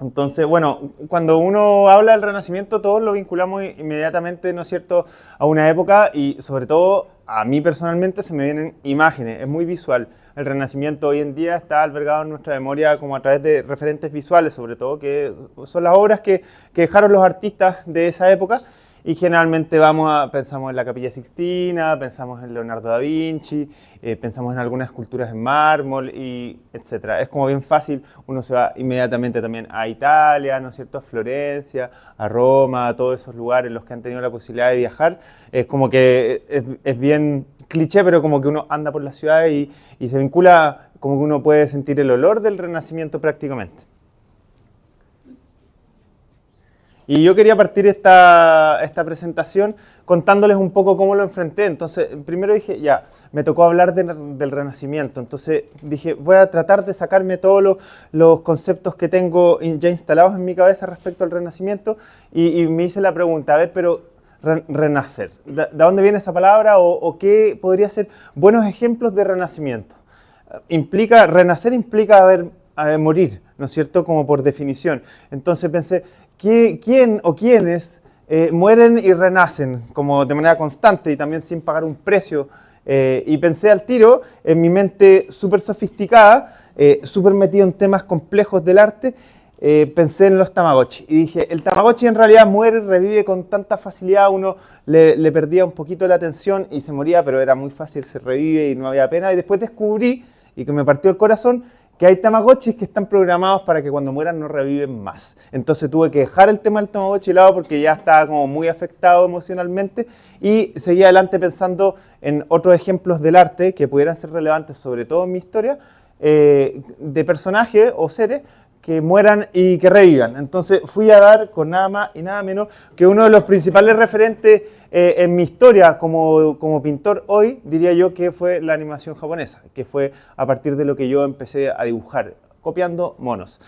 Entonces, bueno, cuando uno habla del Renacimiento, todos lo vinculamos inmediatamente, ¿no es cierto?, a una época y sobre todo a mí personalmente se me vienen imágenes, es muy visual. El Renacimiento hoy en día está albergado en nuestra memoria como a través de referentes visuales, sobre todo, que son las obras que dejaron los artistas de esa época. Y generalmente pensamos en la Capilla Sixtina, pensamos en Leonardo da Vinci, pensamos en algunas esculturas en mármol, y etc. Es como bien fácil, uno se va inmediatamente también a Italia, ¿no es cierto?, a Florencia, a Roma, a todos esos lugares en los que han tenido la posibilidad de viajar. Es como que es bien cliché, pero como que uno anda por la ciudad y se vincula, como que uno puede sentir el olor del Renacimiento prácticamente. Y yo quería partir esta presentación contándoles un poco cómo lo enfrenté. Entonces, primero dije, ya, me tocó hablar del Renacimiento. Entonces dije, voy a tratar de sacarme todos los conceptos que tengo ya instalados en mi cabeza respecto al Renacimiento. Y me hice la pregunta, a ver, pero renacer, ¿de dónde viene esa palabra? O qué podría ser buenos ejemplos de renacimiento? Renacer implica morir, ¿no es cierto?, como por definición. Entonces pensé, ¿quién o quiénes mueren y renacen como de manera constante y también sin pagar un precio? Y pensé al tiro, en mi mente súper sofisticada, súper metido en temas complejos del arte, pensé en los Tamagotchi. Y dije, el Tamagotchi en realidad muere y revive con tanta facilidad, uno le perdía un poquito la atención y se moría, pero era muy fácil, se revive y no había pena. Y después descubrí, y que me partió el corazón, que hay Tamagotchis que están programados para que cuando mueran no reviven más. Entonces tuve que dejar el tema del Tamagotchi de lado porque ya estaba como muy afectado emocionalmente y seguí adelante pensando en otros ejemplos del arte que pudieran ser relevantes, sobre todo en mi historia, de personajes o seres que mueran y que revivan. Entonces fui a dar con nada más y nada menos que uno de los principales referentes en mi historia como pintor hoy, diría yo que fue la animación japonesa, que fue a partir de lo que yo empecé a dibujar, copiando monos.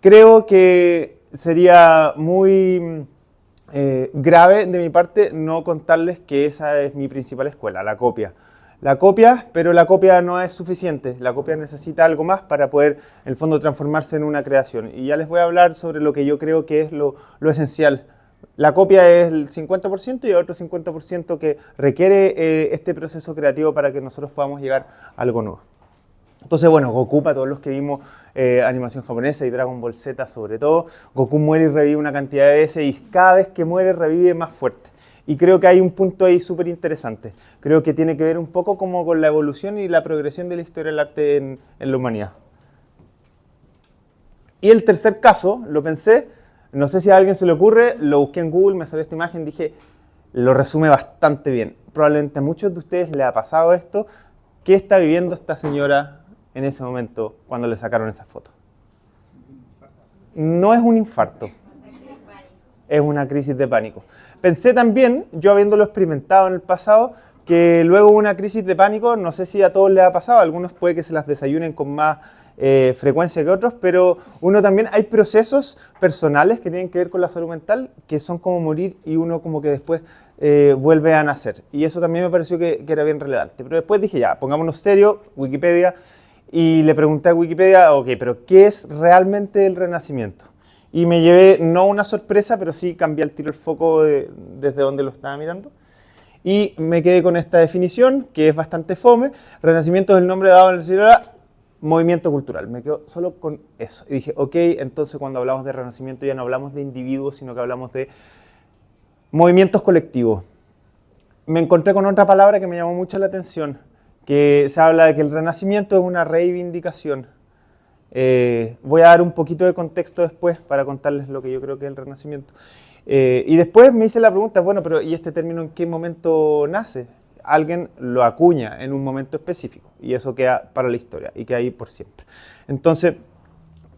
Creo que sería muy grave de mi parte no contarles que esa es mi principal escuela, la copia. La copia, pero la copia no es suficiente. La copia necesita algo más para poder, en el fondo, transformarse en una creación. Y ya les voy a hablar sobre lo que yo creo que es lo esencial. La copia es el 50% y el otro 50% que requiere este proceso creativo para que nosotros podamos llegar a algo nuevo. Entonces, bueno, Goku, para todos los que vimos animación japonesa y Dragon Ball Z sobre todo, Goku muere y revive una cantidad de veces y cada vez que muere revive más fuerte. Y creo que hay un punto ahí súper interesante. Creo que tiene que ver un poco como con la evolución y la progresión de la historia del arte en la humanidad. Y el tercer caso, lo pensé, no sé si a alguien se le ocurre, lo busqué en Google, me salió esta imagen, dije, lo resume bastante bien. Probablemente a muchos de ustedes les ha pasado esto. ¿Qué está viviendo esta señora en ese momento cuando le sacaron esa foto? No es un infarto, es una crisis de pánico. Pensé también, yo habiéndolo experimentado en el pasado, que luego una crisis de pánico, no sé si a todos les ha pasado, a algunos puede que se las desayunen con más frecuencia que otros, pero uno también, hay procesos personales que tienen que ver con la salud mental, que son como morir y uno como que después vuelve a nacer. Y eso también me pareció que era bien relevante. Pero después dije, ya, pongámonos serio, Wikipedia, y le pregunté a Wikipedia, ok, pero ¿qué es realmente el Renacimiento? Y me llevé, no una sorpresa, pero sí cambié al tiro el foco desde donde lo estaba mirando. Y me quedé con esta definición, que es bastante fome. Renacimiento es el nombre dado en el siglo movimiento cultural. Me quedo solo con eso. Y dije, ok, entonces cuando hablamos de Renacimiento ya no hablamos de individuos, sino que hablamos de movimientos colectivos. Me encontré con otra palabra que me llamó mucho la atención, que se habla de que el Renacimiento es una reivindicación. Voy a dar un poquito de contexto después para contarles lo que yo creo que es el Renacimiento. Y después me hice la pregunta, bueno, pero ¿y este término en qué momento nace? Alguien lo acuña en un momento específico y eso queda para la historia y queda ahí por siempre. Entonces,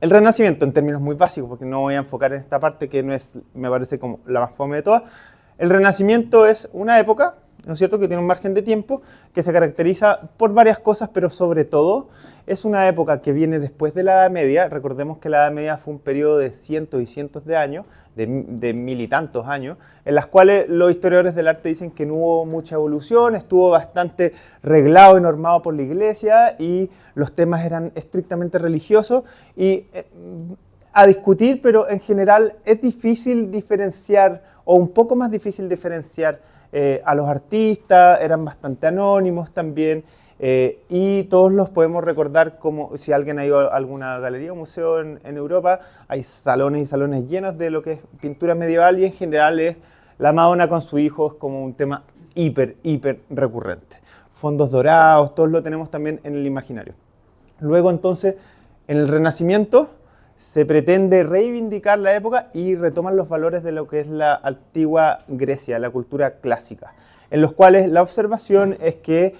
el Renacimiento, en términos muy básicos, porque no voy a enfocar en esta parte que no es, me parece como la más fome de todas, el Renacimiento es una época, ¿no es cierto?, que tiene un margen de tiempo que se caracteriza por varias cosas, pero sobre todo es una época que viene después de la Edad Media. Recordemos que la Edad Media fue un periodo de cientos y cientos de años, de mil y tantos años, en las cuales los historiadores del arte dicen que no hubo mucha evolución, estuvo bastante reglado y normado por la Iglesia y los temas eran estrictamente religiosos y a discutir, pero en general es difícil diferenciar, o un poco más difícil diferenciar a los artistas, eran bastante anónimos también, y todos los podemos recordar como si alguien ha ido a alguna galería o museo en Europa, hay salones y salones llenos de lo que es pintura medieval, y en general es la Madonna con su hijo, es como un tema hiper recurrente. Fondos dorados, todos lo tenemos también en el imaginario. Luego entonces, en el Renacimiento, se pretende reivindicar la época y retoman los valores de lo que es la antigua Grecia, la cultura clásica, en los cuales la observación es que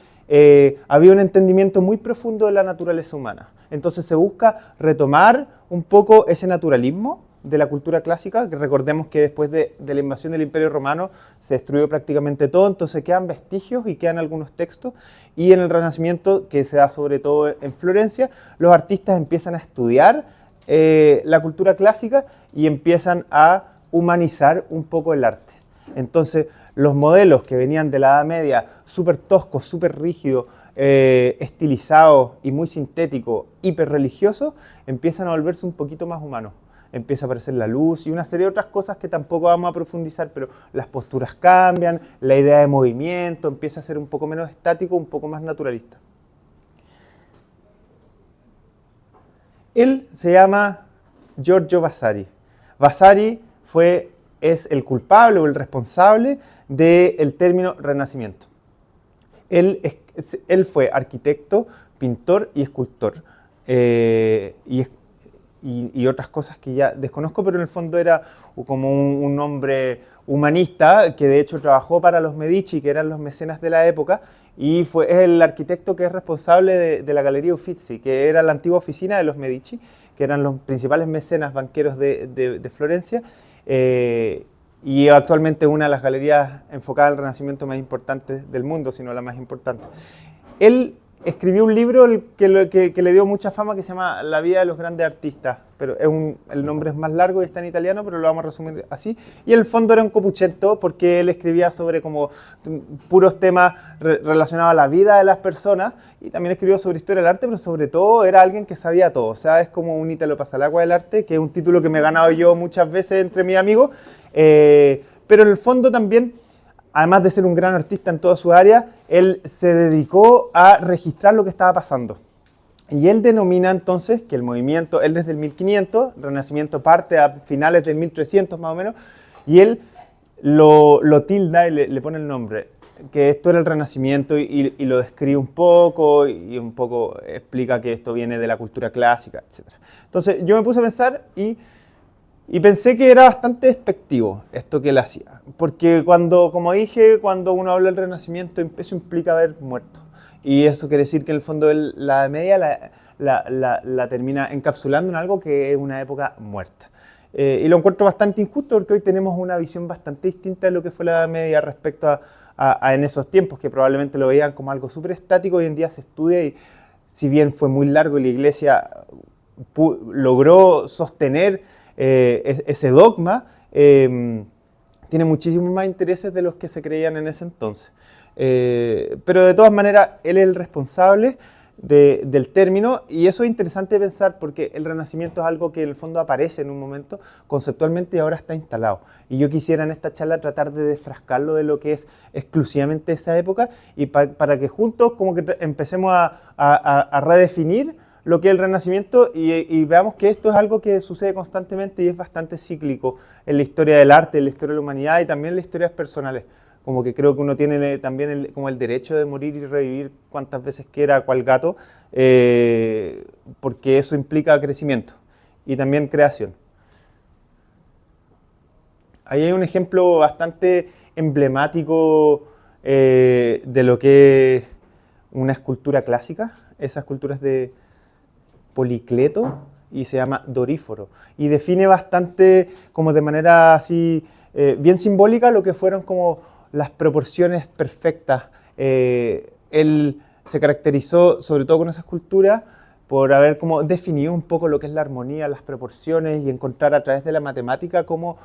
había un entendimiento muy profundo de la naturaleza humana. Entonces se busca retomar un poco ese naturalismo de la cultura clásica, que recordemos que después de la invasión del Imperio Romano se destruyó prácticamente todo, entonces quedan vestigios y quedan algunos textos, y en el Renacimiento, que se da sobre todo en Florencia, los artistas empiezan a estudiar la cultura clásica y empiezan a humanizar un poco el arte. Entonces, los modelos que venían de la Edad Media, súper toscos, súper rígidos, estilizados y muy sintéticos, hiper religiosos, empiezan a volverse un poquito más humanos. Empieza a aparecer la luz y una serie de otras cosas que tampoco vamos a profundizar, pero las posturas cambian, la idea de movimiento empieza a ser un poco menos estático, un poco más naturalista. Él se llama Giorgio Vasari. Vasari es el culpable o el responsable del término Renacimiento. Él fue arquitecto, pintor y escultor, y otras cosas que ya desconozco, pero en el fondo era como un hombre humanista que de hecho trabajó para los Medici, que eran los mecenas de la época, y es el arquitecto que es responsable de la Galería Uffizi, que era la antigua oficina de los Medici, que eran los principales mecenas banqueros de Florencia, y actualmente una de las galerías enfocadas al Renacimiento más importantes del mundo, si no la más importante. Él escribió un libro que le dio mucha fama, que se llama La vida de los grandes artistas, pero el nombre es más largo y está en italiano, pero lo vamos a resumir así. Y en el fondo era un copuchento porque él escribía sobre como puros temas relacionados a la vida de las personas, y también escribió sobre historia del arte, pero sobre todo era alguien que sabía todo. O sea, es como un Ítalo Pasalagua del arte, que es un título que me he ganado yo muchas veces entre mis amigos, pero en el fondo también, además de ser un gran artista en toda su área, él se dedicó a registrar lo que estaba pasando. Y él denomina entonces que el movimiento, él desde el 1500, Renacimiento parte a finales del 1300 más o menos, y él lo tilda y le pone el nombre, que esto era el Renacimiento, y lo describe un poco, y un poco explica que esto viene de la cultura clásica, etc. Entonces yo me puse a pensar y pensé que era bastante despectivo esto que él hacía, porque como dije, cuando uno habla del Renacimiento, eso implica haber muerto. Y eso quiere decir que en el fondo la Edad Media la termina encapsulando en algo que es una época muerta. Y lo encuentro bastante injusto porque hoy tenemos una visión bastante distinta de lo que fue la Edad Media respecto a en esos tiempos, que probablemente lo veían como algo súper estático. Hoy en día se estudia y si bien fue muy largo y la Iglesia logró sostener ese dogma, tiene muchísimos más intereses de los que se creían en ese entonces. Pero de todas maneras, él es el responsable del término, y eso es interesante pensar porque el Renacimiento es algo que en el fondo aparece en un momento conceptualmente y ahora está instalado. Y yo quisiera en esta charla tratar de desfrascarlo de lo que es exclusivamente esa época, y para que juntos como que empecemos a redefinir lo que es el Renacimiento y veamos que esto es algo que sucede constantemente y es bastante cíclico en la historia del arte, en la historia de la humanidad y también en las historias personales. Como que creo que uno tiene también como el derecho de morir y revivir cuantas veces quiera, cual gato, porque eso implica crecimiento y también creación. Ahí hay un ejemplo bastante emblemático de lo que es una escultura clásica. Esa escultura es de Policleto y se llama Doríforo. Y define bastante, como de manera así, bien simbólica, lo que fueron como las proporciones perfectas. Él se caracterizó, sobre todo con esa escultura, por haber como definido un poco lo que es la armonía, las proporciones, y encontrar a través de la matemática cómo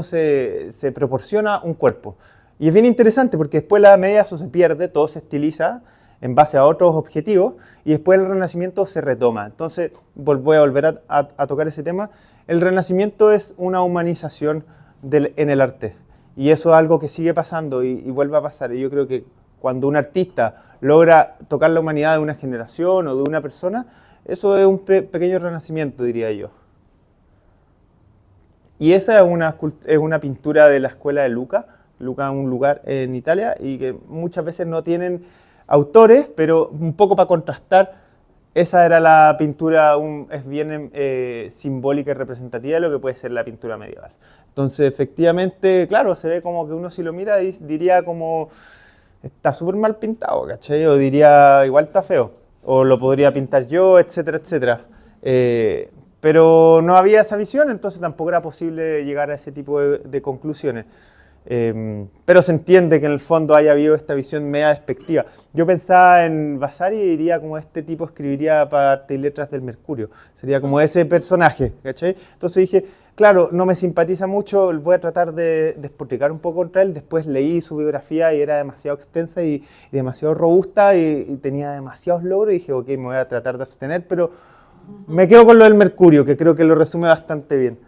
se proporciona un cuerpo. Y es bien interesante porque después la Edad Media eso se pierde, todo se estiliza, en base a otros objetivos, y después el Renacimiento se retoma. Entonces, voy a volver a tocar ese tema. El Renacimiento es una humanización en el arte, y eso es algo que sigue pasando y vuelve a pasar. Y yo creo que cuando un artista logra tocar la humanidad de una generación o de una persona, eso es un pequeño renacimiento, diría yo. Y esa es una pintura de la escuela de Luca. Luca es un lugar en Italia y que muchas veces no tienen autores, pero un poco para contrastar, esa era la pintura, es bien simbólica y representativa de lo que puede ser la pintura medieval. Entonces, efectivamente, claro, se ve como que uno si lo mira diría como, está súper mal pintado, ¿cachai? O diría, igual está feo, o lo podría pintar yo, etcétera, etcétera. Pero no había esa visión, entonces tampoco era posible llegar a ese tipo de conclusiones. Pero se entiende que en el fondo haya habido esta visión media despectiva. Yo pensaba en Vasari y diría como este tipo escribiría para Arte y Letras del Mercurio. Sería como ese personaje, ¿cachai? Entonces dije, claro, no me simpatiza mucho, voy a tratar de despotricar un poco contra él. Después leí su biografía y era demasiado extensa y demasiado robusta y tenía demasiados logros y dije, ok, me voy a tratar de abstener, pero me quedo con lo del Mercurio, que creo que lo resume bastante bien.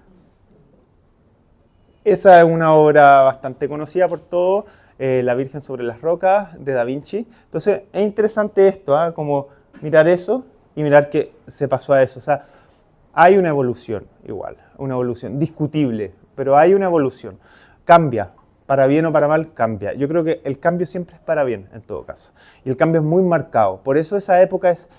Esa es una obra bastante conocida por todos, La Virgen sobre las Rocas, de Da Vinci. Entonces, es interesante esto, como mirar eso y mirar que se pasó a eso. O sea, hay una evolución igual, una evolución discutible, pero hay una evolución. Cambia, para bien o para mal, cambia. Yo creo que el cambio siempre es para bien, en todo caso. Y el cambio es muy marcado. Por eso esa época es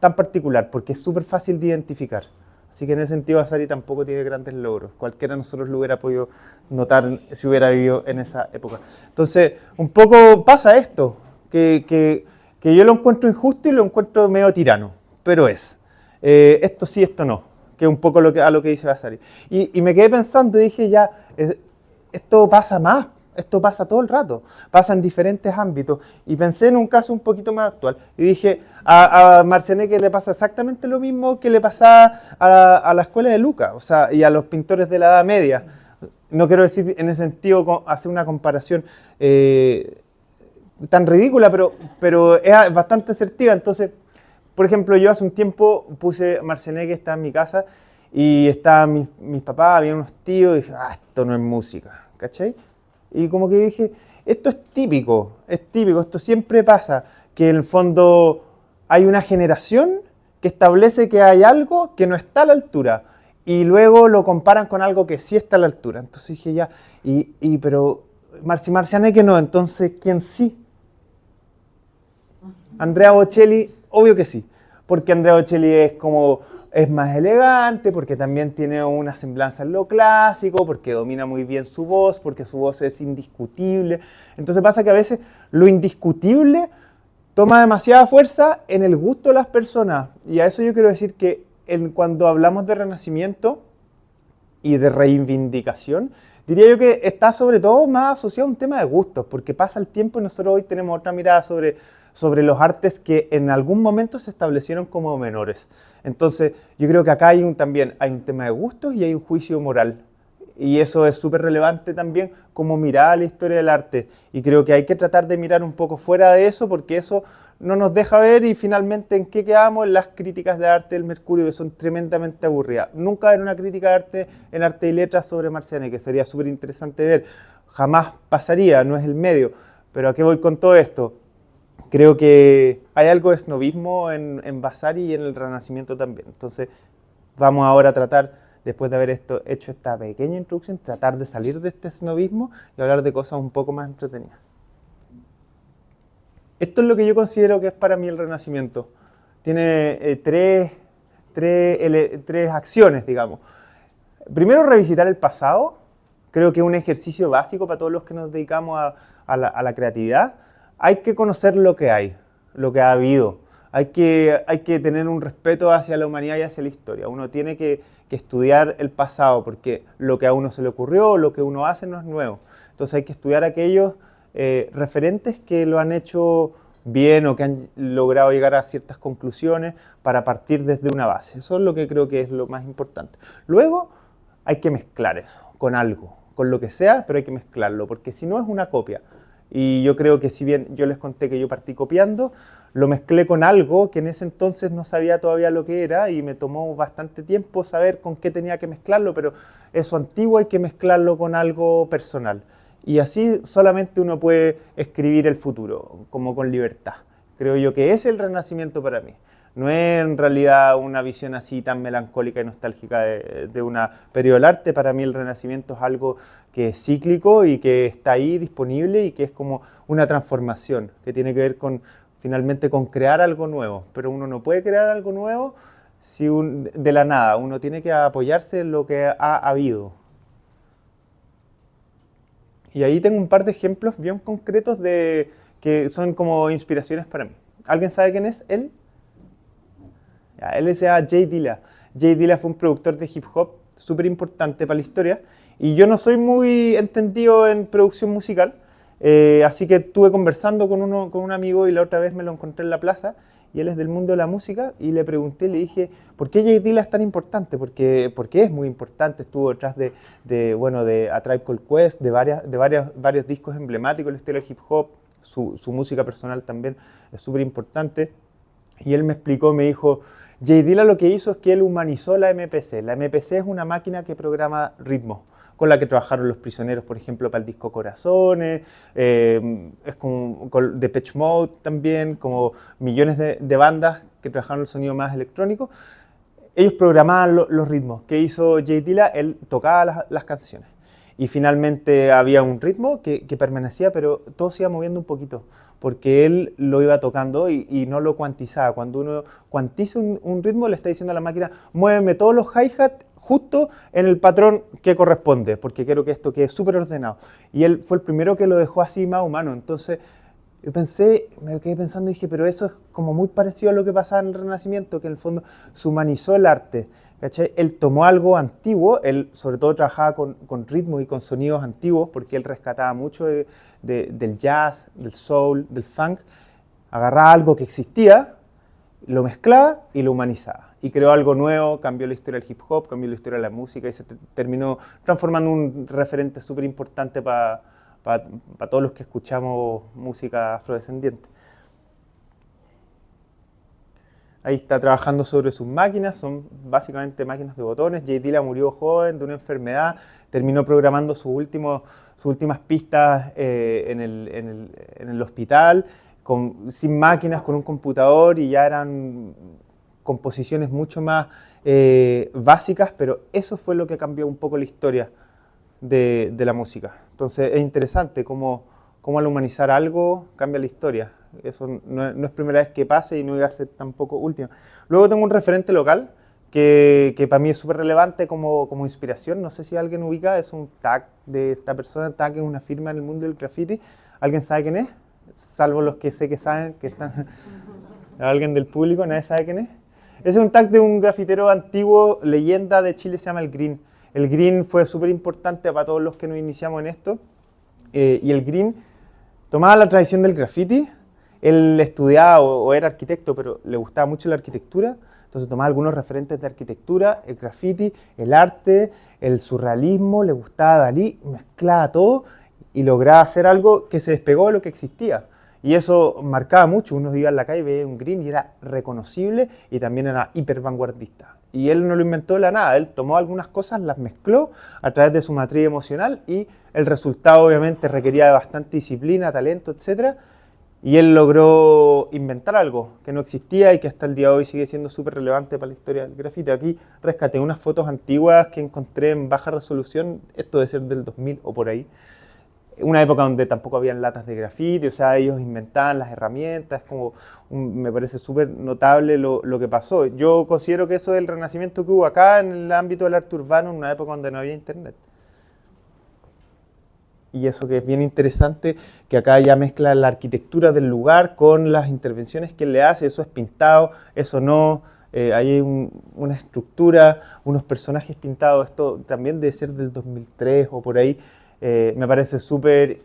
tan particular, porque es súper fácil de identificar. Así que en ese sentido Vasari tampoco tiene grandes logros. Cualquiera de nosotros lo hubiera podido notar si hubiera vivido en esa época. Entonces, un poco pasa esto, que yo lo encuentro injusto y lo encuentro medio tirano, pero es. Esto sí, esto no, que es un poco a lo que dice Vasari. Y me quedé pensando y dije, ya, esto pasa más. Esto pasa todo el rato, pasa en diferentes ámbitos. Y pensé en un caso un poquito más actual. Y dije, a Marcianeque le pasa exactamente lo mismo que le pasaba a la escuela de Luca, o sea, y a los pintores de la Edad Media. No quiero decir en ese sentido hacer una comparación tan ridícula, pero es bastante asertiva. Entonces, por ejemplo, yo hace un tiempo puse Marcianeque, estaba en mi casa, y estaban mis papás, había unos tíos, y dije, esto no es música, ¿cachai? Y como que dije, esto es típico, esto siempre pasa, que en el fondo hay una generación que establece que hay algo que no está a la altura y luego lo comparan con algo que sí está a la altura. Entonces dije ya, pero Marcianeque no, entonces ¿quién sí? Andrea Bocelli, obvio que sí, porque Andrea Bocelli es más elegante, porque también tiene una semblanza en lo clásico, porque domina muy bien su voz, porque su voz es indiscutible. Entonces pasa que a veces lo indiscutible toma demasiada fuerza en el gusto de las personas. Y a eso yo quiero decir que cuando hablamos de renacimiento y de reivindicación, diría yo que está sobre todo más asociado a un tema de gustos, porque pasa el tiempo y nosotros hoy tenemos otra mirada sobre los artes que en algún momento se establecieron como menores. Entonces, yo creo que acá también hay un tema de gustos y hay un juicio moral. Y eso es súper relevante también como mirar la historia del arte. Y creo que hay que tratar de mirar un poco fuera de eso porque eso no nos deja ver y finalmente en qué quedamos en las críticas de arte del Mercurio que son tremendamente aburridas. Nunca haber una crítica de arte en Arte y Letras sobre Marcianeque, que sería súper interesante ver. Jamás pasaría, no es el medio. Pero ¿a qué voy con todo esto? Creo que hay algo de snobismo en Vasari y en el Renacimiento también. Entonces, vamos ahora a tratar, después de haber hecho esta pequeña introducción, tratar de salir de este snobismo y hablar de cosas un poco más entretenidas. Esto es lo que yo considero que es para mí el Renacimiento. Tiene tres acciones, digamos. Primero, revisitar el pasado. Creo que es un ejercicio básico para todos los que nos dedicamos a la creatividad. Hay que conocer lo que hay, lo que ha habido. Hay que tener un respeto hacia la humanidad y hacia la historia. Uno tiene que estudiar el pasado porque lo que a uno se le ocurrió, lo que uno hace no es nuevo. Entonces hay que estudiar aquellos referentes que lo han hecho bien o que han logrado llegar a ciertas conclusiones para partir desde una base. Eso es lo que creo que es lo más importante. Luego hay que mezclar eso con algo, con lo que sea, pero hay que mezclarlo porque si no es una copia. Y yo creo que si bien yo les conté que yo partí copiando, lo mezclé con algo que en ese entonces no sabía todavía lo que era y me tomó bastante tiempo saber con qué tenía que mezclarlo, pero eso antiguo hay que mezclarlo con algo personal. Y así solamente uno puede escribir el futuro, como con libertad. Creo yo que ese es el renacimiento para mí. No es en realidad una visión así tan melancólica y nostálgica de un periodo del arte. Para mí el renacimiento es algo que es cíclico y que está ahí disponible y que es como una transformación, que tiene que ver con finalmente con crear algo nuevo. Pero uno no puede crear algo nuevo si de la nada, uno tiene que apoyarse en lo que ha habido. Y ahí tengo un par de ejemplos bien concretos de que son como inspiraciones para mí. ¿Alguien sabe quién es él? Ya, él se llama Jay Dilla. Jay Dilla fue un productor de hip hop súper importante para la historia. Y yo no soy muy entendido en producción musical, así que estuve conversando con un amigo y la otra vez me lo encontré en la plaza. Y él es del mundo de la música y le pregunté, le dije, ¿por qué Jay Dilla es tan importante? Porque es muy importante, estuvo detrás de A Tribe Called Quest, varios discos emblemáticos en la historia del hip hop, su música personal también es súper importante. Y él me explicó, me dijo, Jay Dilla lo que hizo es que él humanizó la MPC. La MPC es una máquina que programa ritmos, con la que trabajaron Los Prisioneros, por ejemplo, para el disco Corazones, es como con Depeche Mode también, como millones de bandas que trabajaron el sonido más electrónico. Ellos programaban los ritmos. ¿Qué hizo Jay Dilla? Él tocaba las canciones. Y finalmente había un ritmo que permanecía, pero todo se iba moviendo un poquito, porque él lo iba tocando y no lo cuantizaba. Cuando uno cuantiza un ritmo, le está diciendo a la máquina, muéveme todos los hi-hat justo en el patrón que corresponde, porque quiero que esto quede súper ordenado. Y él fue el primero que lo dejó así más humano. Entonces me quedé pensando y dije, pero eso es como muy parecido a lo que pasaba en el Renacimiento, que en el fondo se humanizó el arte. ¿Cachai? Él tomó algo antiguo, él sobre todo trabajaba con ritmos y con sonidos antiguos, porque él rescataba mucho del jazz, del soul, del funk, agarraba algo que existía, lo mezclaba y lo humanizaba. Y creó algo nuevo, cambió la historia del hip hop, cambió la historia de la música y se terminó transformando en un referente súper importante para todos los que escuchamos música afrodescendiente. Ahí está trabajando sobre sus máquinas, son básicamente máquinas de botones. Jay Dilla murió joven de una enfermedad, terminó programando sus últimas pistas en el hospital, sin máquinas, con un computador, y ya eran composiciones mucho más básicas, pero eso fue lo que cambió un poco la historia de la música. Entonces es interesante cómo al humanizar algo cambia la historia. Eso no es primera vez que pase y no iba a ser tampoco última. Luego tengo un referente local que para mí es súper relevante como inspiración. No sé si alguien ubica, es un tag de esta persona. Tag es una firma en el mundo del graffiti. ¿Alguien sabe quién es? Salvo los que sé que saben, que están... ¿Alguien del público? ¿Nadie sabe quién es? Ese es un tag de un grafitero antiguo, leyenda de Chile, se llama el Green. El Green fue súper importante para todos los que nos iniciamos en esto. Y el Green tomaba la tradición del graffiti. Él estudiaba o era arquitecto, pero le gustaba mucho la arquitectura. Entonces tomaba algunos referentes de arquitectura, el graffiti, el arte, el surrealismo, le gustaba Dalí, mezclaba todo y lograba hacer algo que se despegó de lo que existía. Y eso marcaba mucho. Uno iba en la calle, veía un Green y era reconocible y también era hiper vanguardista. Y él no lo inventó de la nada, él tomó algunas cosas, las mezcló a través de su matriz emocional y el resultado obviamente requería de bastante disciplina, talento, etc. Y él logró inventar algo que no existía y que hasta el día de hoy sigue siendo súper relevante para la historia del grafiti. Aquí rescaté unas fotos antiguas que encontré en baja resolución, esto debe ser del 2000 o por ahí. Una época donde tampoco habían latas de grafiti, o sea, ellos inventaban las herramientas, me parece súper notable lo que pasó. Yo considero que eso es el renacimiento que hubo acá en el ámbito del arte urbano en una época donde no había internet. Y eso que es bien interesante, que acá ya mezcla la arquitectura del lugar con las intervenciones que él le hace, eso es pintado, eso no, ahí hay una estructura, unos personajes pintados, esto también debe ser del 2003 o por ahí. Me parece súper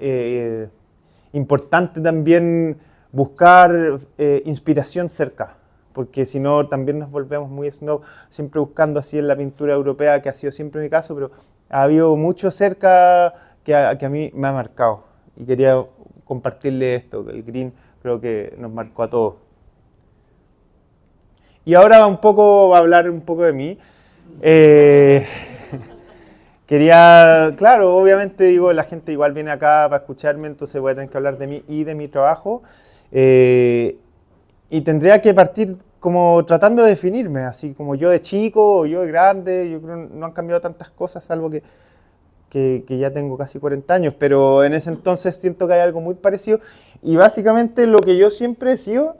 importante también buscar inspiración cerca, porque si no también nos volvemos muy snob, siempre buscando así en la pintura europea, que ha sido siempre mi caso, pero ha habido mucho cerca que a mí me ha marcado y quería compartirle esto, el green creo que nos marcó a todos. Y ahora va a hablar un poco de mí. Quería, claro, obviamente digo, la gente igual viene acá para escucharme, entonces voy a tener que hablar de mí y de mi trabajo. Y tendría que partir como tratando de definirme, así como yo de chico o yo de grande. Yo creo que no han cambiado tantas cosas, salvo que ya tengo casi 40 años, pero en ese entonces siento que hay algo muy parecido. Y básicamente lo que yo siempre he sido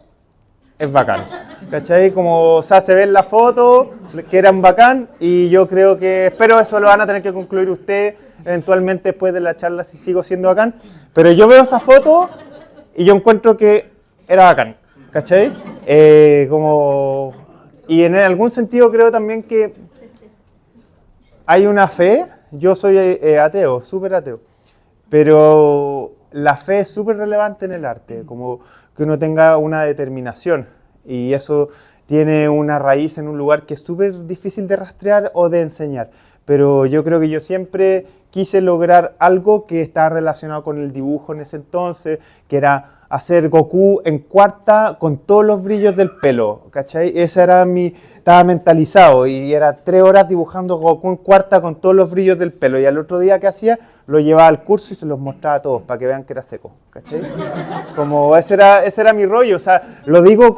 es bacán, ¿cachai? Como, o sea, se ve en la foto que eran bacán y yo creo que, espero eso lo van a tener que concluir ustedes eventualmente después de la charla si sigo siendo bacán, pero yo veo esa foto y yo encuentro que era bacán, ¿cachai? Y en algún sentido creo también que hay una fe, yo soy ateo, súper ateo, pero la fe es súper relevante en el arte, como que uno tenga una determinación y eso tiene una raíz en un lugar que es súper difícil de rastrear o de enseñar. Pero yo creo que yo siempre quise lograr algo que estaba relacionado con el dibujo en ese entonces, que era hacer Goku en cuarta con todos los brillos del pelo, ¿cachai? Ese era estaba mentalizado y era 3 horas dibujando Goku en cuarta con todos los brillos del pelo y al otro día que hacía lo llevaba al curso y se los mostraba a todos para que vean que era seco, ¿cachai? Como ese era mi rollo, o sea, lo digo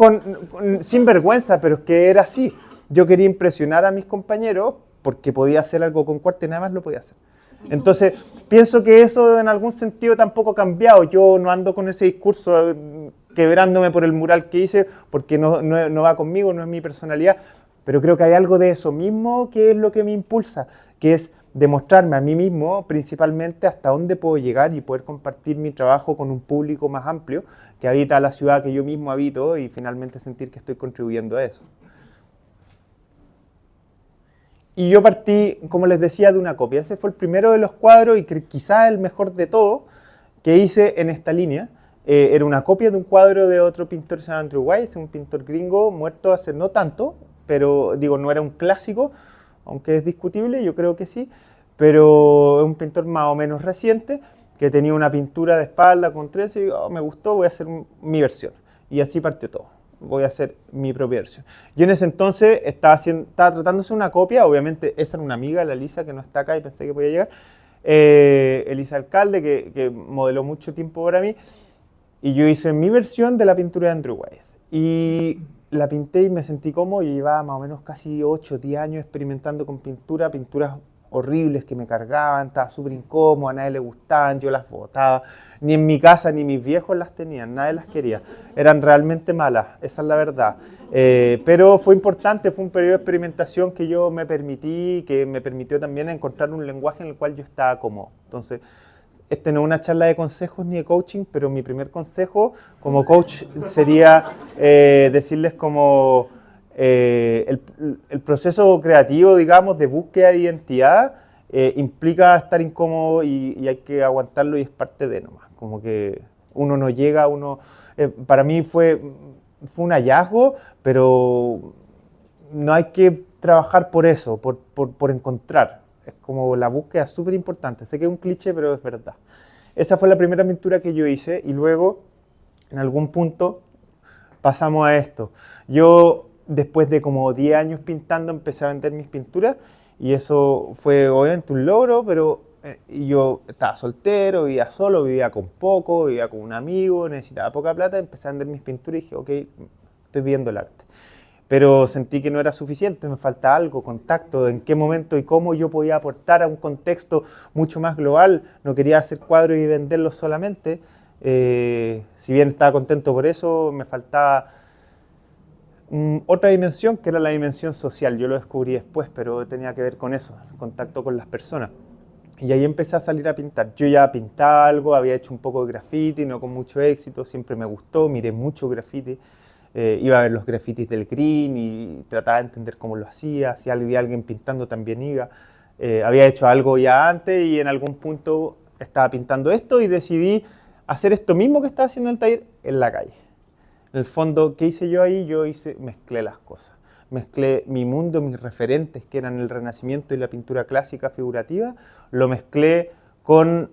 sin vergüenza, pero es que era así. Yo quería impresionar a mis compañeros porque podía hacer algo con cuarta y nada más lo podía hacer. Entonces, pienso que eso en algún sentido tampoco ha cambiado. Yo no ando con ese discurso quebrándome por el mural que hice porque no va conmigo, no es mi personalidad, pero creo que hay algo de eso mismo que es lo que me impulsa, que es demostrarme a mí mismo principalmente hasta dónde puedo llegar y poder compartir mi trabajo con un público más amplio que habita la ciudad que yo mismo habito y finalmente sentir que estoy contribuyendo a eso. Y yo partí, como les decía, de una copia. Ese fue el primero de los cuadros y quizás el mejor de todo que hice en esta línea. Era una copia de un cuadro de otro pintor, se llama Andrew Weiss, un pintor gringo muerto hace no tanto, pero digo, no era un clásico, aunque es discutible, yo creo que sí, pero es un pintor más o menos reciente que tenía una pintura de espalda con trenza y digo, me gustó, voy a hacer mi versión. Y así partió todo. Voy a hacer mi propia versión. Yo en ese entonces estaba tratando de hacer una copia, obviamente esa era una amiga, la Elisa, que no está acá y pensé que podía llegar, Elisa Alcalde, que modeló mucho tiempo para mí, y yo hice mi versión de la pintura de Andrew Weiss. Y la pinté y me sentí cómodo, yo llevaba más o menos casi 8 o 10 años experimentando con pinturas horribles que me cargaban, estaba súper incómodo, a nadie le gustaban, yo las botaba, ni en mi casa ni mis viejos las tenían, nadie las quería, eran realmente malas, esa es la verdad, pero fue importante, fue un periodo de experimentación que yo me permití, que me permitió también encontrar un lenguaje en el cual yo estaba cómodo. Entonces, este no es una charla de consejos ni de coaching, pero mi primer consejo como coach sería decirles como el proceso creativo, digamos, de búsqueda de identidad implica estar incómodo y hay que aguantarlo y es parte de nomás. Como que uno no llega, para mí fue un hallazgo, pero no hay que trabajar por eso, por encontrar. Es como la búsqueda es súper importante. Sé que es un cliché, pero es verdad. Esa fue la primera pintura que yo hice y luego, en algún punto, pasamos a esto. Yo, después de como 10 años pintando, empecé a vender mis pinturas y eso fue obviamente un logro, pero yo estaba soltero, vivía solo, vivía con poco, vivía con un amigo, necesitaba poca plata, empecé a vender mis pinturas y dije, ok, estoy viendo el arte. Pero sentí que no era suficiente, me falta algo, contacto, en qué momento y cómo yo podía aportar a un contexto mucho más global. No quería hacer cuadros y venderlos solamente. Si bien estaba contento por eso, me faltaba otra dimensión, que era la dimensión social. Yo lo descubrí después, pero tenía que ver con eso, el contacto con las personas. Y ahí empecé a salir a pintar. Yo ya pintaba algo, había hecho un poco de graffiti, no con mucho éxito, siempre me gustó, miré mucho graffiti. Iba a ver los grafitis del Green y trataba de entender cómo lo hacía. Si había alguien pintando también iba. Había hecho algo ya antes y en algún punto estaba pintando esto y decidí hacer esto mismo que estaba haciendo en el taller en la calle. En el fondo, ¿qué hice yo ahí? Mezclé las cosas. Mezclé mi mundo, mis referentes que eran el Renacimiento y la pintura clásica figurativa, lo mezclé con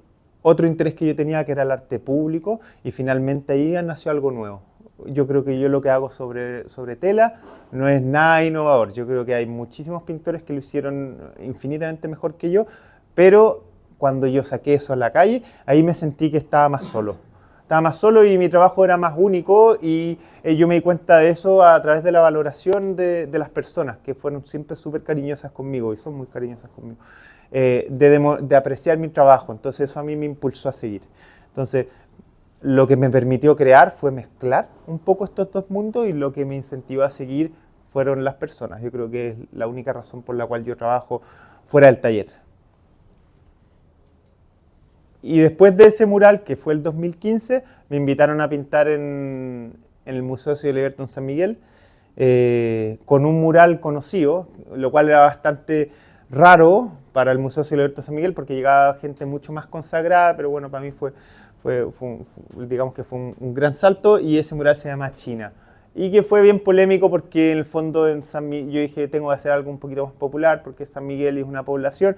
otro interés que yo tenía, que era el arte público, y finalmente ahí nació algo nuevo. Yo creo que yo lo que hago sobre tela no es nada innovador. Yo creo que hay muchísimos pintores que lo hicieron infinitamente mejor que yo, pero cuando yo saqué eso a la calle, ahí me sentí que estaba más solo. Estaba más solo y mi trabajo era más único y yo me di cuenta de eso a través de la valoración de las personas, que fueron siempre súper cariñosas conmigo y son muy cariñosas conmigo, de apreciar mi trabajo. Entonces eso a mí me impulsó a seguir. Entonces, lo que me permitió crear fue mezclar un poco estos dos mundos, y lo que me incentivó a seguir fueron las personas. Yo creo que es la única razón por la cual yo trabajo fuera del taller. Y después de ese mural, que fue el 2015, me invitaron a pintar en el Museo Ciudad Libertad en San Miguel, con un mural conocido, lo cual era bastante raro para el Museo Ciudad Libertad San Miguel, porque llegaba gente mucho más consagrada, pero bueno, para mí digamos que fue un gran salto, y ese mural se llama China. Y que fue bien polémico porque en el fondo yo dije, tengo que hacer algo un poquito más popular, porque San Miguel es una población.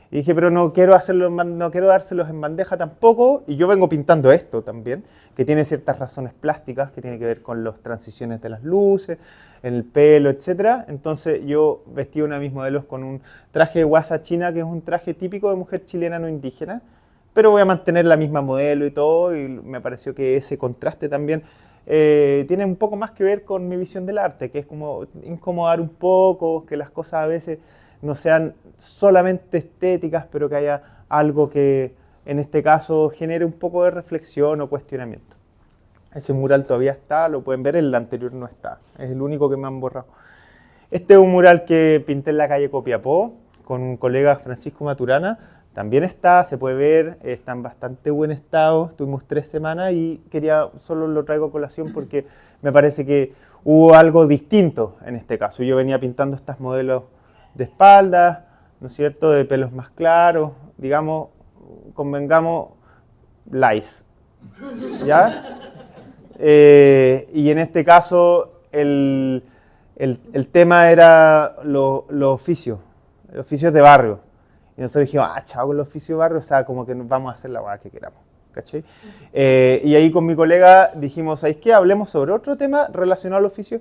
Y dije, pero no quiero dárselos en bandeja tampoco, y yo vengo pintando esto también, que tiene ciertas razones plásticas, que tiene que ver con las transiciones de las luces, en el pelo, etc. Entonces yo vestí una de mis modelos con un traje de guasa china, que es un traje típico de mujer chilena no indígena, pero voy a mantener la misma modelo y todo, y me pareció que ese contraste también tiene un poco más que ver con mi visión del arte, que es como incomodar un poco, que las cosas a veces no sean solamente estéticas, pero que haya algo que en este caso genere un poco de reflexión o cuestionamiento. Ese mural todavía está, lo pueden ver, el anterior no está, es el único que me han borrado. Este es un mural que pinté en la calle Copiapó con un colega, Francisco Maturana. También está, se puede ver, está en bastante buen estado. Estuvimos 3 semanas y solo lo traigo a colación porque me parece que hubo algo distinto en este caso. Yo venía pintando estas modelos de espaldas, ¿no es cierto?, de pelos más claros, digamos, convengamos, lice, ¿ya? Y en este caso el tema era los oficios de barrio. Y nosotros dijimos, chao con los oficios de barrio, o sea, como que nos vamos a hacer la hueá que queramos, ¿cachai? Y ahí con mi colega dijimos, ¿sabéis qué? Hablemos sobre otro tema relacionado al oficio,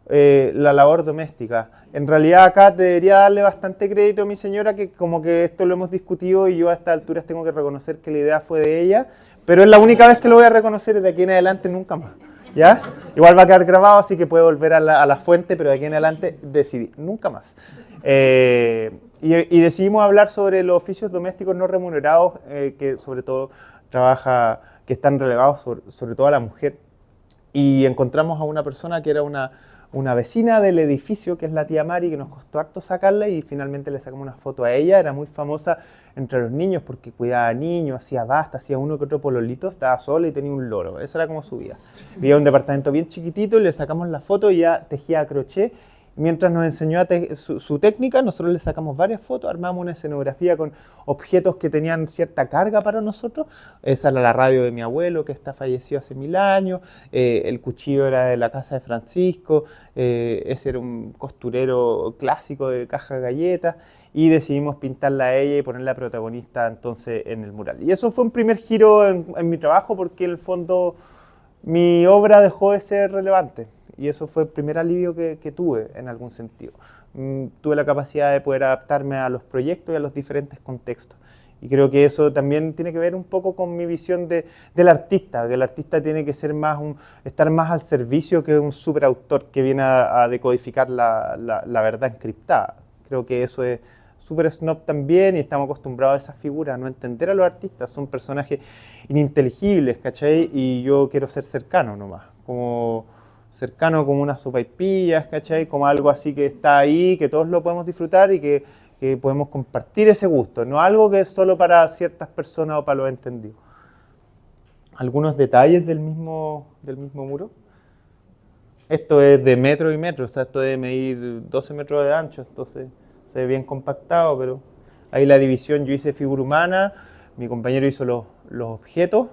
la labor doméstica. En realidad acá debería darle bastante crédito a mi señora, que como que esto lo hemos discutido y yo a estas alturas tengo que reconocer que la idea fue de ella, pero es la única vez que lo voy a reconocer, de aquí en adelante nunca más, ¿ya? Igual va a quedar grabado, así que puede volver a la fuente, pero de aquí en adelante decidí, nunca más. Y decidimos hablar sobre los oficios domésticos no remunerados, que sobre todo que están relegados sobre todo a la mujer. Y encontramos a una persona que era una vecina del edificio, que es la tía Mari, que nos costó harto sacarla, y finalmente le sacamos una foto a ella. Era muy famosa entre los niños porque cuidaba niños, hacía basta, hacía uno que otro pololito, estaba sola y tenía un loro. Esa era como su vida. Vivía en un departamento bien chiquitito y le sacamos la foto y ella tejía a crochet. Mientras nos enseñó su técnica, nosotros le sacamos varias fotos, armamos una escenografía con objetos que tenían cierta carga para nosotros. Esa era la radio de mi abuelo, que está fallecido hace 1000 años, el cuchillo era de la casa de Francisco, ese era un costurero clásico de caja de galletas, y decidimos pintarla a ella y ponerla protagonista entonces en el mural. Y eso fue un primer giro en mi trabajo, porque en el fondo mi obra dejó de ser relevante. Y eso fue el primer alivio que tuve en algún sentido. Tuve la capacidad de poder adaptarme a los proyectos y a los diferentes contextos. Y creo que eso también tiene que ver un poco con mi visión del artista, que el artista tiene que estar más al servicio que un superautor que viene a decodificar la verdad encriptada. Creo que eso es súper snob también, y estamos acostumbrados a esas figuras, a no entender a los artistas. Son personajes ininteligibles, ¿cachai? Y yo quiero ser cercano nomás, cercano como unas sopaipillas, ¿cachai? Como algo así que está ahí, que todos lo podemos disfrutar y que podemos compartir ese gusto, no algo que es solo para ciertas personas o para los entendidos. Algunos detalles del mismo muro. Esto es de metro y metro, o sea, esto debe medir 12 metros de ancho, entonces se ve bien compactado, pero ahí la división, yo hice figura humana, mi compañero hizo los objetos,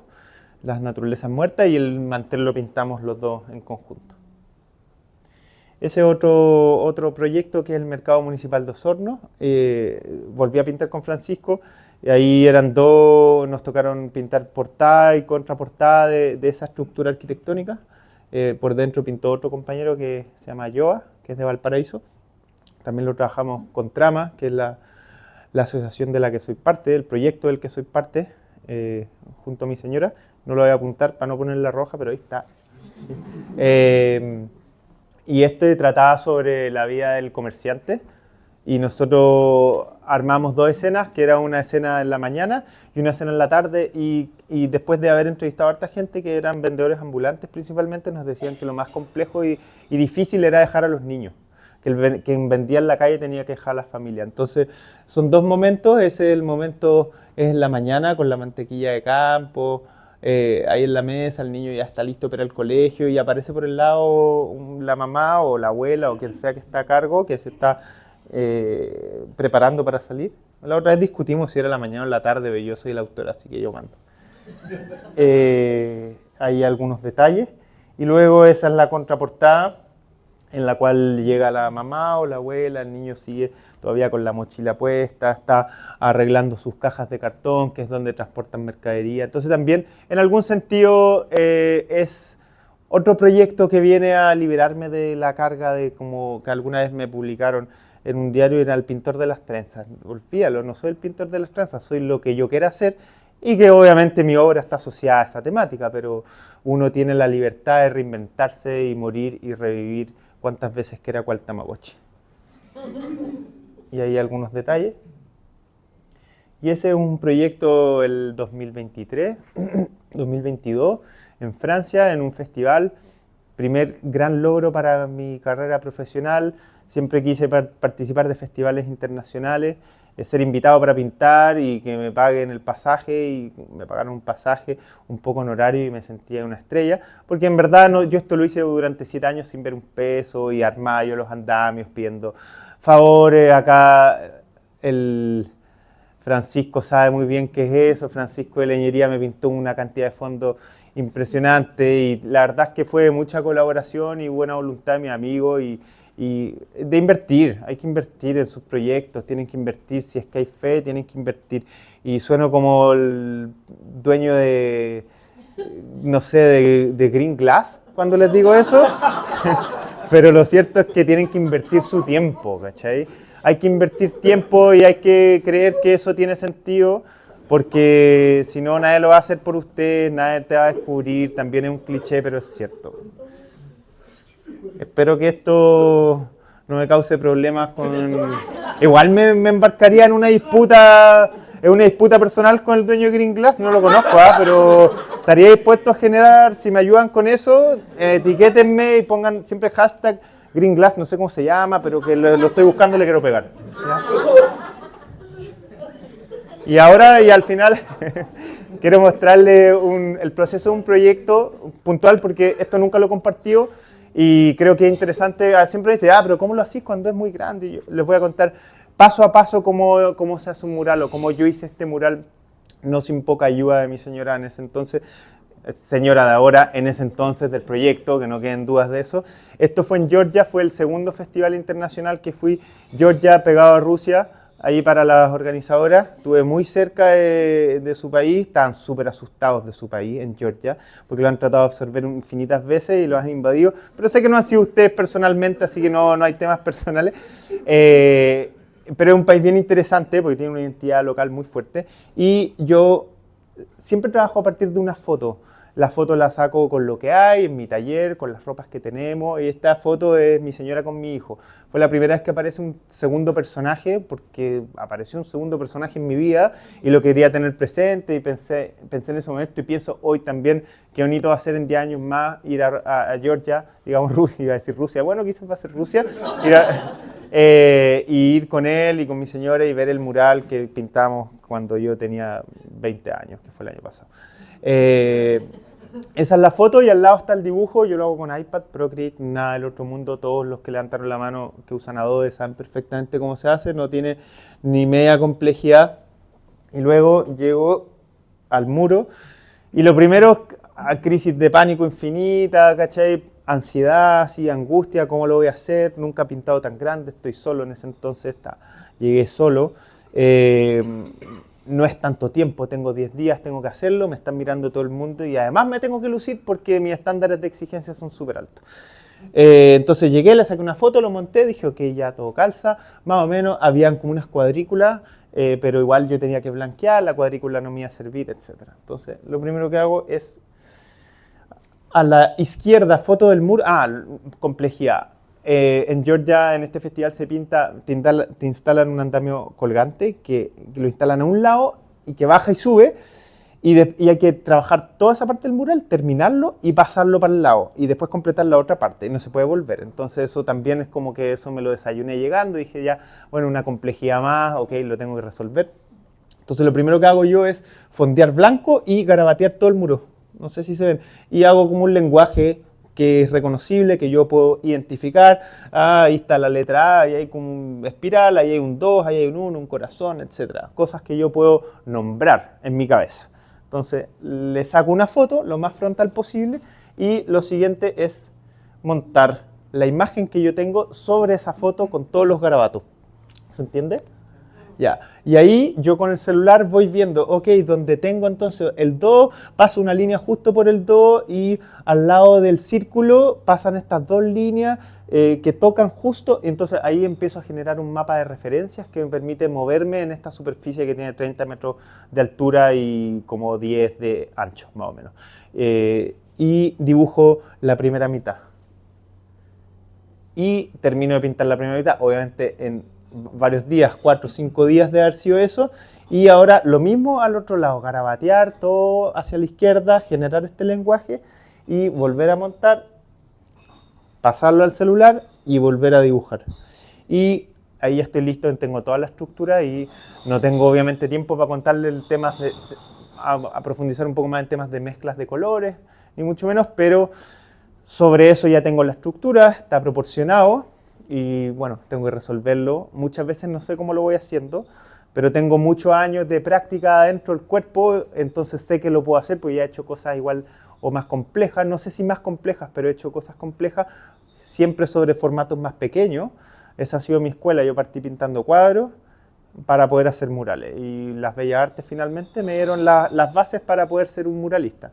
las naturalezas muertas, y el mantel lo pintamos los dos en conjunto. Ese es otro proyecto que es el Mercado Municipal de Osorno. Volví a pintar con Francisco. Y ahí eran dos, nos tocaron pintar portada y contraportada de esa estructura arquitectónica. Por dentro pintó otro compañero que se llama Joa, que es de Valparaíso. También lo trabajamos con Trama, que es la asociación de la que soy parte, el proyecto del que soy parte, junto a mi señora. No lo voy a apuntar para no ponerla roja, pero ahí está. Y este trataba sobre la vida del comerciante. Y nosotros armamos dos escenas, que era una escena en la mañana y una escena en la tarde. Y después de haber entrevistado a harta gente que eran vendedores ambulantes principalmente, nos decían que lo más complejo y difícil era dejar a los niños. Que quien vendía en la calle tenía que dejar a la familia. Entonces, son dos momentos. Ese es el momento, es en la mañana con la mantequilla de campo, ahí en la mesa, el niño ya está listo para el colegio y aparece por el lado la mamá o la abuela o quien sea que está a cargo, que se está preparando para salir. La otra vez discutimos si era la mañana o la tarde, pero yo soy el autor, así que yo mando. Hay algunos detalles. Y luego esa es la contraportada, en la cual llega la mamá o la abuela, el niño sigue todavía con la mochila puesta, está arreglando sus cajas de cartón, que es donde transportan mercadería. Entonces también, en algún sentido, es otro proyecto que viene a liberarme de la carga de, como que alguna vez me publicaron en un diario, era el pintor de las trenzas. Olvídalo, no soy el pintor de las trenzas, soy lo que yo quiera hacer, y que obviamente mi obra está asociada a esa temática, pero uno tiene la libertad de reinventarse y morir y revivir cuántas veces quiera cual Tamagotchi. Y ahí algunos detalles. Y ese es un proyecto el 2023, 2022, en Francia, en un festival. Primer gran logro para mi carrera profesional. Siempre quise participar de festivales internacionales, ser invitado para pintar y que me paguen el pasaje, y me pagaron un pasaje un poco honorario y me sentía una estrella, porque en verdad no, yo esto lo hice durante 7 años sin ver un peso y armaba yo los andamios pidiendo favores. Acá el Francisco sabe muy bien qué es eso. Francisco de Leñería me pintó una cantidad de fondos impresionante y la verdad es que fue mucha colaboración y buena voluntad de mis amigos y de invertir. Hay que invertir en sus proyectos, tienen que invertir, si es que hay fe, tienen que invertir. Y sueno como el dueño de, no sé, de Green Glass cuando les digo eso, pero lo cierto es que tienen que invertir su tiempo, ¿cachai? Hay que invertir tiempo y hay que creer que eso tiene sentido, porque si no, nadie lo va a hacer por usted, nadie te va a descubrir. También es un cliché, pero es cierto. Espero que esto no me cause problemas con... Igual me embarcaría en una disputa personal con el dueño de Green Glass, no lo conozco, pero estaría dispuesto a generar, si me ayudan con eso, etiquétenme y pongan siempre hashtag Green Glass, no sé cómo se llama, pero que lo estoy buscando y le quiero pegar. ¿Ya? Y ahora, y al final, quiero mostrarle el proceso de un proyecto puntual, porque esto nunca lo he compartido. Y creo que es interesante. Siempre dice, pero ¿cómo lo hacís cuando es muy grande? Y yo les voy a contar paso a paso cómo se hace un mural o cómo yo hice este mural, no sin poca ayuda de mi señora en ese entonces, señora de ahora, en ese entonces del proyecto, que no queden dudas de eso. Esto fue en Georgia, fue el segundo festival internacional que fui. Georgia pegado a Rusia, ahí para las organizadoras. Estuve muy cerca de su país, estaban súper asustados de su país, en Georgia, porque lo han tratado de absorber infinitas veces y lo han invadido, pero sé que no han sido ustedes personalmente, así que no hay temas personales. Pero es un país bien interesante porque tiene una identidad local muy fuerte, y yo siempre trabajo a partir de una foto. La foto la saco con lo que hay en mi taller, con las ropas que tenemos, y esta foto es mi señora con mi hijo. Fue la primera vez que aparece un segundo personaje, porque apareció un segundo personaje en mi vida y lo quería tener presente, y pensé en ese momento y pienso hoy también qué bonito va a ser en 10 años más ir a Georgia, digamos Rusia, iba a decir Rusia, bueno, quizás va a ser Rusia, y ir con él y con mi señora y ver el mural que pintamos cuando yo tenía 20 años, que fue el año pasado. Esa es la foto y al lado está el dibujo. Yo lo hago con iPad, Procreate, nada del otro mundo. Todos los que levantaron la mano que usan Adobe saben perfectamente cómo se hace, no tiene ni media complejidad. Y luego llego al muro y lo primero, a crisis de pánico infinita, ¿cachai? ansiedad, así, angustia, ¿cómo lo voy a hacer? Nunca he pintado tan grande, estoy solo en ese entonces, llegué solo. Eh, no es tanto tiempo, tengo 10 días, tengo que hacerlo, me están mirando todo el mundo y además me tengo que lucir porque mis estándares de exigencia son súper altos. Entonces llegué, le saqué una foto, lo monté, dije, ok, ya todo calza, más o menos, habían como unas cuadrículas, pero igual yo tenía que blanquear, la cuadrícula no me iba a servir, etc. Entonces, lo primero que hago es, a la izquierda, foto del muro, complejidad. En Georgia, en este festival, te instalan un andamio colgante que lo instalan a un lado y que baja y sube. Y hay que trabajar toda esa parte del mural, terminarlo y pasarlo para el lado. Y después completar la otra parte. Y no se puede volver. Entonces eso también es como que eso me lo desayuné llegando. Y dije ya, bueno, una complejidad más, ok, lo tengo que resolver. Entonces lo primero que hago yo es fondear blanco y garabatear todo el muro. No sé si se ven. Y hago como un lenguaje que es reconocible, que yo puedo identificar. Ahí está la letra A, ahí hay como una espiral, ahí hay un 2, ahí hay un 1, un corazón, etc. Cosas que yo puedo nombrar en mi cabeza. Entonces le saco una foto lo más frontal posible y lo siguiente es montar la imagen que yo tengo sobre esa foto con todos los garabatos. ¿Se entiende? Ya. Y ahí yo con el celular voy viendo, ok, donde tengo entonces el 2, paso una línea justo por el 2 y al lado del círculo pasan estas dos líneas que tocan justo, y entonces ahí empiezo a generar un mapa de referencias que me permite moverme en esta superficie que tiene 30 metros de altura y como 10 de ancho, más o menos. Y dibujo la primera mitad. Y termino de pintar la primera mitad, obviamente en varios días, 4 o 5 días de haber sido eso, y ahora lo mismo al otro lado, garabatear todo hacia la izquierda, generar este lenguaje y volver a montar, pasarlo al celular y volver a dibujar. Y ahí ya estoy listo, tengo toda la estructura y no tengo obviamente tiempo para contarle el tema a profundizar un poco más en temas de mezclas de colores, ni mucho menos, pero sobre eso ya tengo la estructura, está proporcionado. Y bueno, tengo que resolverlo. Muchas veces no sé cómo lo voy haciendo, pero tengo muchos años de práctica dentro del cuerpo, entonces sé que lo puedo hacer porque ya he hecho cosas igual o más complejas, no sé si más complejas, pero he hecho cosas complejas, siempre sobre formatos más pequeños. Esa ha sido mi escuela, yo partí pintando cuadros para poder hacer murales y las bellas artes finalmente me dieron las bases para poder ser un muralista.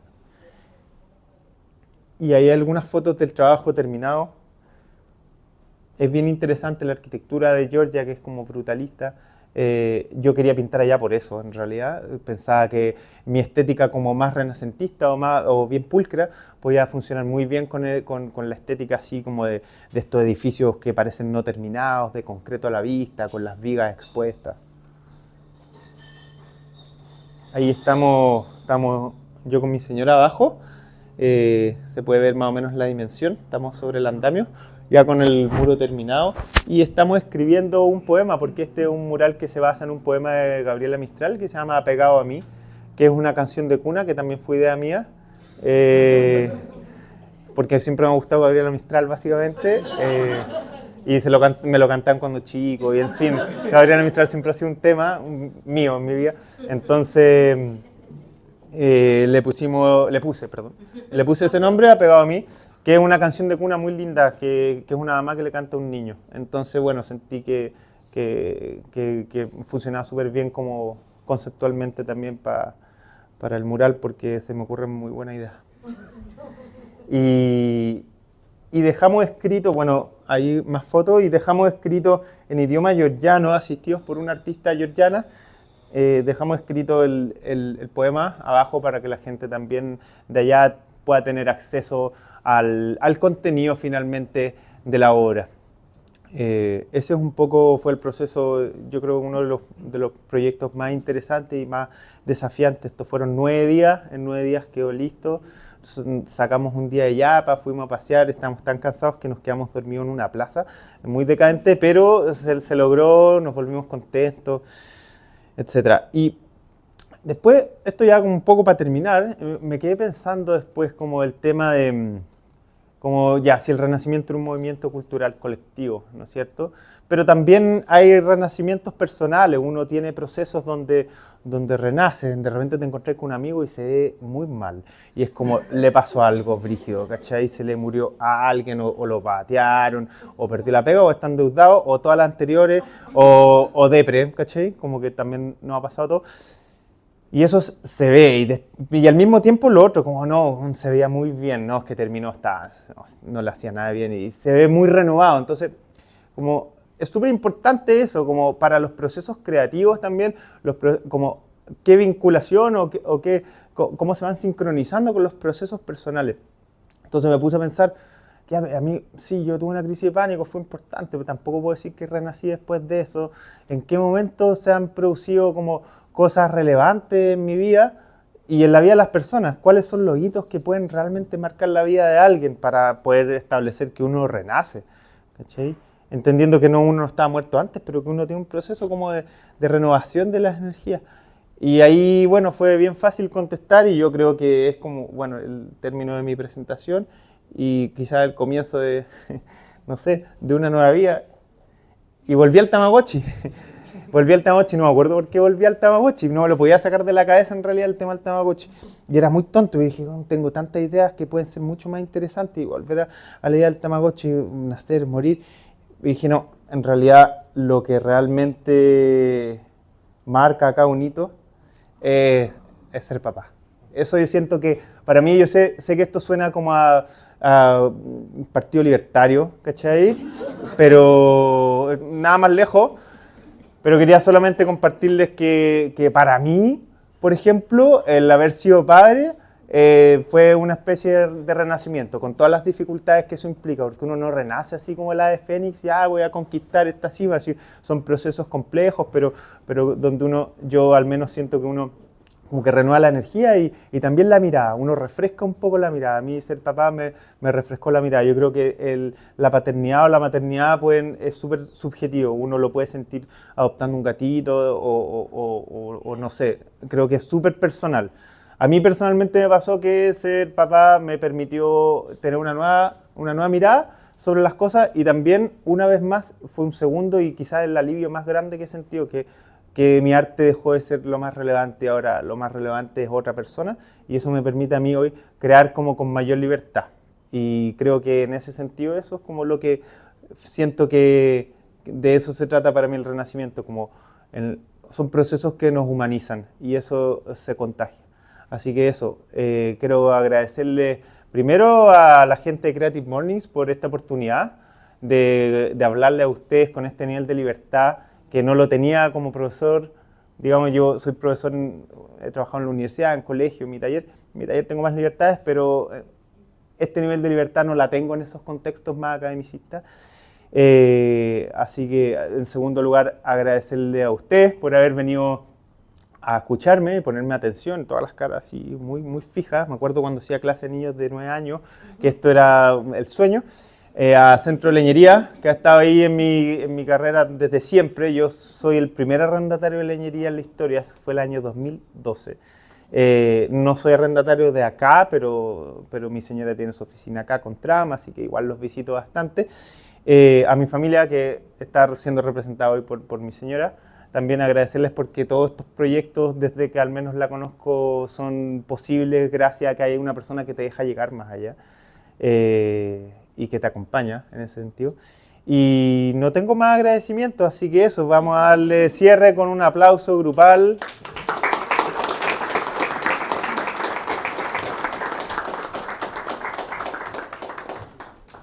Y ahí hay algunas fotos del trabajo terminado. Es bien interesante la arquitectura de Georgia, que es como brutalista. Yo quería pintar allá por eso, en realidad. Pensaba que mi estética como más renacentista o bien pulcra podía funcionar muy bien con la estética así como de estos edificios que parecen no terminados, de concreto a la vista, con las vigas expuestas. Ahí estamos yo con mi señora abajo. Se puede ver más o menos la dimensión. Estamos sobre el andamio, ya con el muro terminado, y estamos escribiendo un poema, porque este es un mural que se basa en un poema de Gabriela Mistral que se llama Apegado a mí, que es una canción de cuna que también fue idea mía, porque siempre me ha gustado Gabriela Mistral básicamente, y me lo cantaban cuando chico, y en fin, Gabriela Mistral siempre ha sido un tema mío en mi vida, entonces le puse ese nombre, Apegado a mí, que es una canción de cuna muy linda, que es una mamá que le canta a un niño. Entonces, bueno, sentí que funcionaba súper bien como conceptualmente también para el mural, porque se me ocurren muy buenas ideas. Y dejamos escrito, bueno, hay más fotos, y dejamos escrito en idioma georgiano, asistidos por una artista georgiana. Dejamos escrito el poema abajo para que la gente también de allá pueda tener acceso al contenido finalmente de la obra. Ese es un poco, fue el proceso, yo creo, uno de los proyectos más interesantes y más desafiantes. Estos fueron 9 días, en 9 días quedó listo. Sacamos un día de Yapa, fuimos a pasear, estamos tan cansados que nos quedamos dormidos en una plaza, muy decadente, pero se logró, nos volvimos contentos, etcétera. Y después, esto ya como un poco para terminar, me quedé pensando después como el tema de como ya, si el Renacimiento era un movimiento cultural colectivo, ¿no es cierto? Pero también hay renacimientos personales, uno tiene procesos donde renace, de repente te encontrás con un amigo y se ve muy mal, y es como, le pasó algo brígido, ¿cachai? Se le murió a alguien, o lo patearon, o perdió la pega, o está endeudado, o todas las anteriores, o depre, ¿cachai? Como que también nos ha pasado todo. Y eso se ve, y al mismo tiempo lo otro, como no, se veía muy bien, no, es que terminó, no le hacía nada bien, y se ve muy renovado. Entonces, como es súper importante eso, como para los procesos creativos también, como qué vinculación cómo se van sincronizando con los procesos personales. Entonces me puse a pensar, que a mí, sí, yo tuve una crisis de pánico, fue importante, pero tampoco puedo decir que renací después de eso. ¿En qué momento se han producido como cosas relevantes en mi vida y en la vida de las personas? ¿Cuáles son los hitos que pueden realmente marcar la vida de alguien para poder establecer que uno renace? ¿Cachai? Entendiendo que uno no estaba muerto antes, pero que uno tiene un proceso como de renovación de las energías. Y ahí, bueno, fue bien fácil contestar, y yo creo que es como, bueno, el término de mi presentación y quizás el comienzo de, no sé, de una nueva vida. Y volví al Tamagotchi. Volví al Tamagotchi, no me acuerdo por qué volví al Tamagotchi, no me lo podía sacar de la cabeza en realidad el tema del Tamagotchi. Y era muy tonto, y dije, oh, tengo tantas ideas que pueden ser mucho más interesantes, y volver a la idea del Tamagotchi, nacer, morir. Y dije, no, en realidad lo que realmente marca acá un hito es ser papá. Eso yo siento que, para mí, yo sé que esto suena como a partido libertario, ¿cachai? Pero nada más lejos. Pero quería solamente compartirles que para mí, por ejemplo, el haber sido padre fue una especie de renacimiento, con todas las dificultades que eso implica, porque uno no renace así como la de Fénix, ya voy a conquistar esta cima, así, son procesos complejos, pero donde yo al menos siento que uno como que renueva la energía y también la mirada, uno refresca un poco la mirada. A mí ser papá me refrescó la mirada. Yo creo que la paternidad o la maternidad es súper subjetivo, uno lo puede sentir adoptando un gatito o no sé, creo que es súper personal. A mí personalmente me pasó que ser papá me permitió tener una nueva mirada sobre las cosas, y también, una vez más, fue un segundo y quizás el alivio más grande que he sentido, que mi arte dejó de ser lo más relevante, ahora lo más relevante es otra persona, y eso me permite a mí hoy crear como con mayor libertad. Y creo que en ese sentido eso es como lo que siento que de eso se trata para mí el Renacimiento, como son procesos que nos humanizan, y eso se contagia. Así que eso, quiero agradecerle primero a la gente de Creative Mornings por esta oportunidad de hablarle a ustedes con este nivel de libertad que no lo tenía como profesor. Digamos, yo soy profesor, he trabajado en la universidad, en colegio, en mi taller tengo más libertades, pero este nivel de libertad no la tengo en esos contextos más academicistas. Así que, en segundo lugar, agradecerle a ustedes por haber venido a escucharme y ponerme atención, todas las caras así muy, muy fijas. Me acuerdo cuando hacía clase de niños de 9 años, que esto era el sueño. A Centro de Leñería, que ha estado ahí en mi carrera desde siempre. Yo soy el primer arrendatario de leñería en la historia, fue el año 2012. No soy arrendatario de acá, pero mi señora tiene su oficina acá con Trama, así que igual los visito bastante. A mi familia, que está siendo representada hoy por mi señora, también agradecerles porque todos estos proyectos, desde que al menos la conozco, son posibles gracias a que hay una persona que te deja llegar más allá. Y que te acompaña en ese sentido. Y no tengo más agradecimiento, así que eso, vamos a darle cierre con un aplauso grupal.